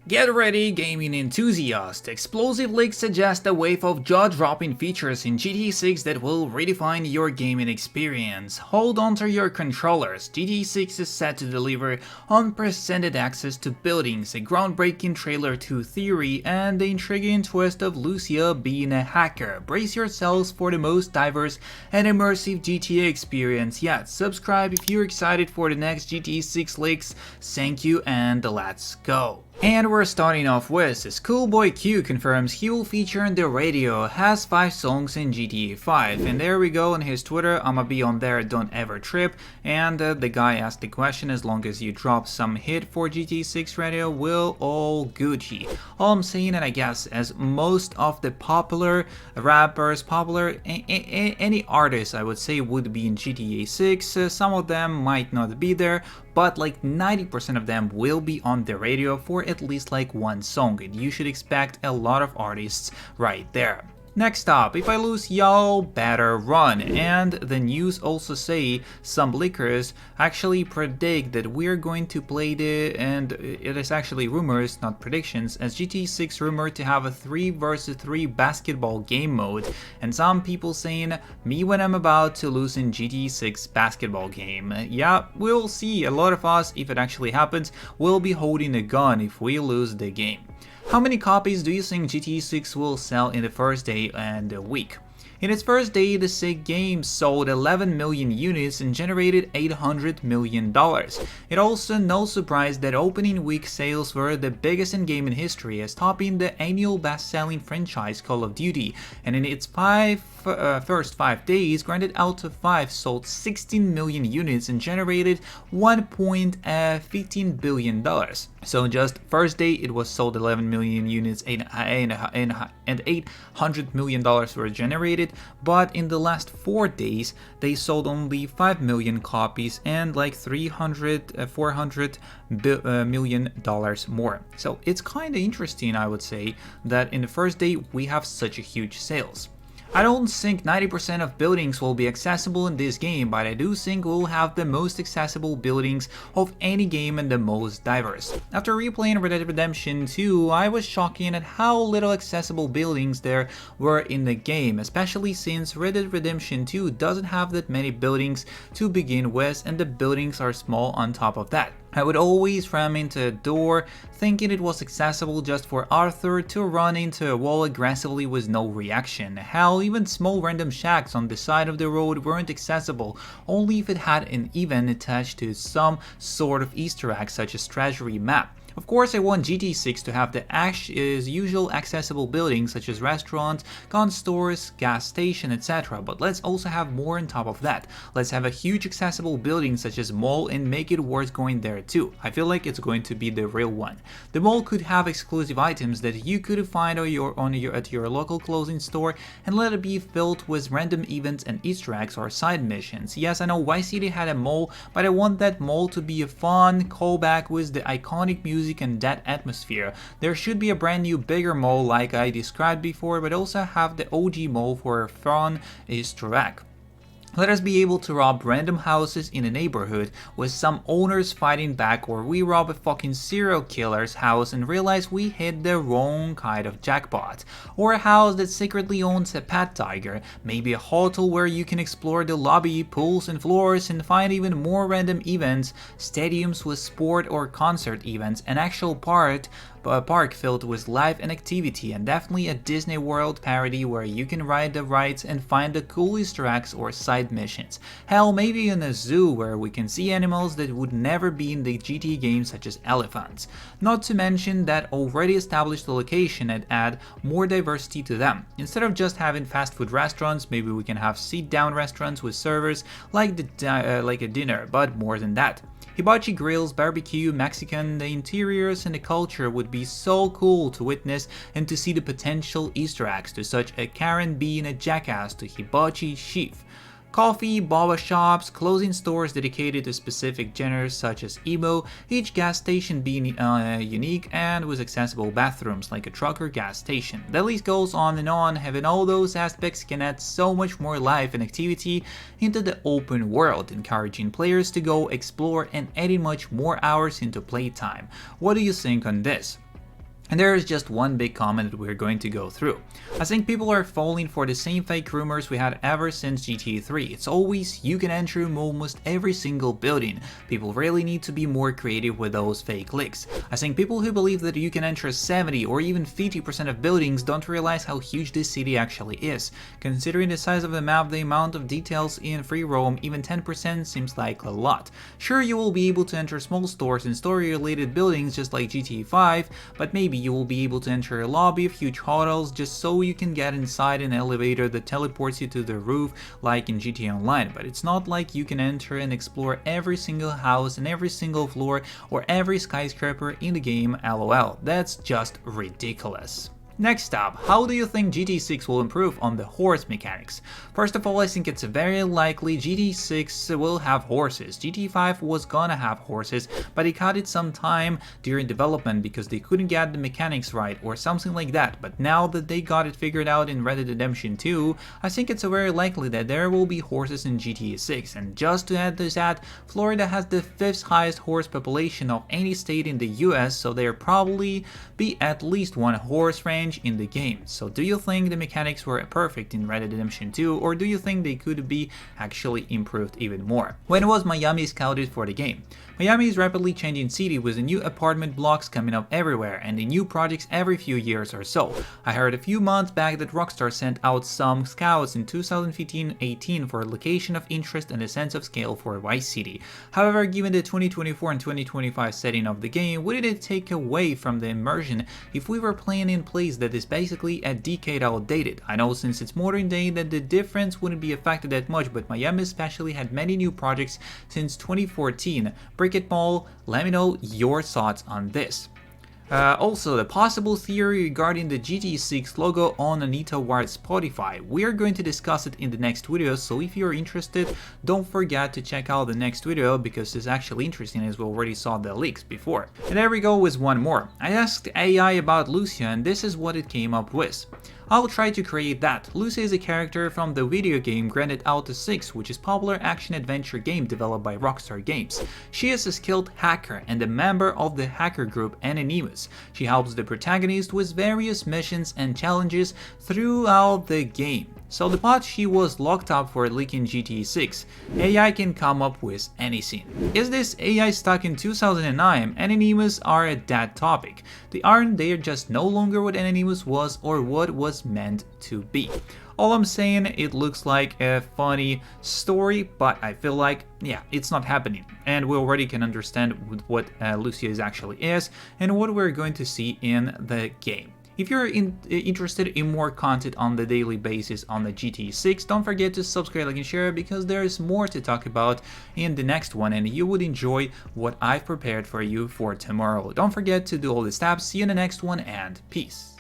Get ready, gaming enthusiasts! Explosive leaks suggest a wave of jaw-dropping features in GTA 6 that will redefine your gaming experience. Hold on to your controllers. GTA 6 is set to deliver unprecedented access to buildings, a groundbreaking trailer to theory, and the intriguing twist of Lucia being a hacker. Brace yourselves for the most diverse and immersive GTA experience yet. Subscribe if you're excited for the next GTA 6 leaks. Thank you and let's go! And we're starting off with Schoolboy Q confirms he will feature on the radio, has 5 songs in GTA 5, and there we go on his Twitter. I'ma be on there, don't ever trip, and the guy asked the question, as long as you drop some hit for GTA 6 radio, will all Gucci. All I'm saying, and I guess as most of the popular rappers, any artist I would say would be in GTA 6, some of them might not be there, but like 90% of them will be on the radio for at least like one song, and you should expect a lot of artists right there. Next up, if I lose, y'all better run. And the news also say some leakers actually predict that we're going to play and it is actually rumors, not predictions, as GTA 6 rumored to have a 3 vs 3 basketball game mode, and some people saying, me when I'm about to lose in GTA 6 basketball game. Yeah, we'll see. A lot of us, if it actually happens, will be holding a gun if we lose the game. How many copies do you think GTA 6 will sell in the first day and a week? In its first day, the SIG game sold 11 million units and generated $800 million. It also no surprise that opening week sales were the biggest in gaming history, as topping the annual best-selling franchise Call of Duty, and in its first 5 days, Grand Theft Auto 5 sold 16 million units and generated $1.15 billion. So just first day it was sold 11 million units and $800 million were generated, but in the last 4 days they sold only 5 million copies and like $400 million more. So it's kind of interesting, I would say, that in the first day we have such a huge sales. I don't think 90% of buildings will be accessible in this game, but I do think we'll have the most accessible buildings of any game and the most diverse. After replaying Red Dead Redemption 2, I was shocked at how little accessible buildings there were in the game, especially since Red Dead Redemption 2 doesn't have that many buildings to begin with, and the buildings are small on top of that. I would always ram into a door, thinking it was accessible just for Arthur to run into a wall aggressively with no reaction. Hell, even small random shacks on the side of the road weren't accessible, only if it had an event attached to some sort of Easter egg such as treasury map. Of course, I want GTA 6 to have the usual accessible buildings such as restaurants, gun stores, gas station, etc. But let's also have more on top of that. Let's have a huge accessible building such as mall and make it worth going there too. I feel like it's going to be the real one. The mall could have exclusive items that you could find at your local clothing store, and let it be filled with random events and Easter eggs or side missions. Yes, I know Vice City had a mall, but I want that mall to be a fun callback with the iconic music and that atmosphere. There should be a brand new bigger mall like I described before, but also have the OG mall for a fun Easter egg. Let us be able to rob random houses in a neighborhood with some owners fighting back, or we rob a fucking serial killer's house and realize we hit the wrong kind of jackpot. Or a house that secretly owns a pet tiger, maybe a hotel where you can explore the lobby, pools and floors and find even more random events, stadiums with sport or concert events, an actual park filled with life and activity, and definitely a Disney World parody where you can ride the rides and find the cool Easter eggs or side missions. Hell, maybe in a zoo where we can see animals that would never be in the GTA games such as elephants. Not to mention that already established location and add more diversity to them. Instead of just having fast food restaurants, maybe we can have sit-down restaurants with servers like a dinner, but more than that. Hibachi grills, barbecue, Mexican, the interiors and the culture would be so cool to witness and to see the potential Easter eggs to such a Karen being a jackass to hibachi chef. Coffee, boba shops, clothing stores dedicated to specific genres such as emo, each gas station being unique and with accessible bathrooms like a trucker gas station. The list goes on and on. Having all those aspects can add so much more life and activity into the open world, encouraging players to go explore and adding much more hours into playtime. What do you think on this? And there is just one big comment that we're going to go through. I think people are falling for the same fake rumors we had ever since GTA 3. It's always you can enter almost every single building. People really need to be more creative with those fake leaks. I think people who believe that you can enter 70 or even 50% of buildings don't realize how huge this city actually is. Considering the size of the map, the amount of details in free roam, even 10% seems like a lot. Sure, you will be able to enter small stores and story-related buildings just like GTA 5, but maybe you will be able to enter a lobby of huge hotels just so you can get inside an elevator that teleports you to the roof like in GTA Online, but it's not like you can enter and explore every single house and every single floor or every skyscraper in the game, lol. That's just ridiculous. Next up, how do you think GTA 6 will improve on the horse mechanics? First of all, I think it's very likely GTA 6 will have horses. GTA 5 was gonna have horses, but they cut it some time during development because they couldn't get the mechanics right or something like that. But now that they got it figured out in Red Dead Redemption 2, I think it's very likely that there will be horses in GTA 6. And just to add to that, Florida has the 5th highest horse population of any state in the US, so there probably be at least one horse range in the game. So do you think the mechanics were perfect in Red Dead Redemption 2, or do you think they could be actually improved even more? When was Miami scouted for the game? Miami is a rapidly changing city with new apartment blocks coming up everywhere and new projects every few years or so. I heard a few months back that Rockstar sent out some scouts in 2015-18 for a location of interest and a sense of scale for Vice City. However, given the 2024 and 2025 setting of the game, wouldn't it take away from the immersion if we were playing in place that is basically a decade outdated? I know since it's modern day that the difference wouldn't be affected that much, but Miami especially had many new projects since 2014. Brickett Mall, let me know your thoughts on this. Also, the possible theory regarding the GTA 6 logo on Anita Ward's Spotify. We are going to discuss it in the next video, so if you're interested, don't forget to check out the next video because it's actually interesting as we already saw the leaks before. And there we go with one more. I asked AI about Lucia and this is what it came up with. I'll try to create that. Lucia is a character from the video game Grand Theft Auto 6, which is a popular action-adventure game developed by Rockstar Games. She is a skilled hacker and a member of the hacker group Anonymous. She helps the protagonist with various missions and challenges throughout the game. So the part she was locked up for leaking GTA 6, AI can come up with anything. Is this AI stuck in 2009? Anonymous are a dead topic. They aren't, they're just no longer what Anonymous was or what was meant to be. All I'm saying, it looks like a funny story, but I feel like, yeah, it's not happening. And we already can understand what Lucia actually is and what we're going to see in the game. If you're interested in more content on the daily basis on the GTA 6, don't forget to subscribe, like, and share because there's more to talk about in the next one and you would enjoy what I've prepared for you for tomorrow. Don't forget to do all the steps. See you in the next one and peace.